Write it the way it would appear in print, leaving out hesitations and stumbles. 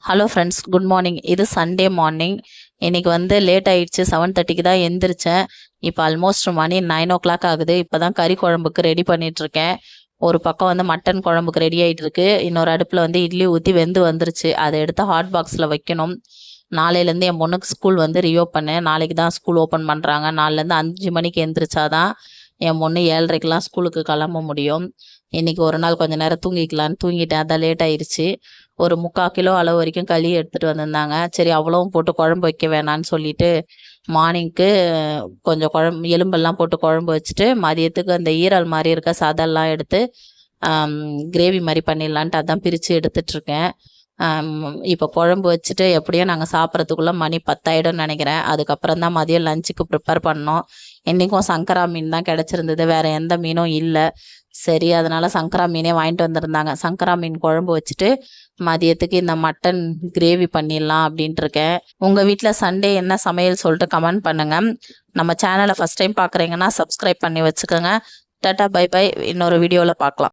Hello friends, good morning. இது Sunday morning. இன்னைக்கு late ஆயிடுச்சு. 7:30க்கு தான் எந்திரிச்சேன். இப்போ ஆல்மோஸ்ட் மணி 9 o'clock ஆகுது. இப்போ தான் கறி குழம்புக்கு ரெடி பண்ணிகிட்ருக்கேன். ஒரு பக்கம் மட்டன் குழம்புக்கு ரெடி ஆகிட்டு இருக்கு. இன்னொரு அடுப்பில் இட்லி ஊற்றி வெந்து வந்துருச்சு. அதை எடுத்து ஹாட் பாக்ஸில் வைக்கணும். நாளையிலேருந்து என் பொண்ணுக்கு ஸ்கூல் ரீஓப்பனு. நாளைக்கு தான் ஸ்கூல் ஓப்பன் பண்ணுறாங்க. நாலுலேருந்து 5 மணிக்கு எந்திரிச்சாதான் என் பொண்ணு 7:30க்கெலாம் ஸ்கூலுக்கு கிளம்ப முடியும். இன்றைக்கி ஒரு நாள் கொஞ்சம் நேரம் தூங்கிக்கலான்னு தூங்கிட்டேன். அதான் லேட் ஆயிடுச்சு. ஒரு 3/4 கிலோ அளவு வரைக்கும் களி எடுத்துகிட்டு வந்திருந்தாங்க. சரி, அவ்வளவும் போட்டு குழம்பு வைக்க வேணான்னு சொல்லிட்டு மார்னிங்க்கு கொஞ்சம் எலும்பெல்லாம் போட்டு குழம்பு வச்சுட்டு மதியத்துக்கு அந்த ஈரல் மாதிரி இருக்க சதெல்லாம் எடுத்து கிரேவி மாதிரி பண்ணிடலான்ட்டு அதான் பிரித்து எடுத்துட்ருக்கேன். இப்போ குழம்பு வச்சுட்டு எப்படியும் நாங்கள் சாப்பிட்றதுக்குள்ளே மணி 10 நினைக்கிறேன். அதுக்கப்புறம் தான் மதியம் லஞ்சுக்கு ப்ரிப்பேர் பண்ணோம். இன்றைக்கும் சங்கரா மீன் தான் கிடச்சிருந்தது. வேறு எந்த மீனும் இல்லை. சரி, அதனால் சங்கரா மீனே வாங்கிட்டு வந்திருந்தாங்க. சங்கரா மீன் குழம்பு வச்சுட்டு மதியத்துக்கு இந்த மட்டன் கிரேவி பண்ணிடலாம் அப்படின்ட்டு இருக்கேன். உங்கள் வீட்டில் சண்டே என்ன சமையல் சொல்லிட்டு கமெண்ட் பண்ணுங்கள். நம்ம சேனலை ஃபஸ்ட் டைம் பார்க்குறீங்கன்னா சப்ஸ்கிரைப் பண்ணி வச்சுக்கோங்க. Tata, bye bye. இன்னொரு வீடியோவில் பார்க்கலாம்.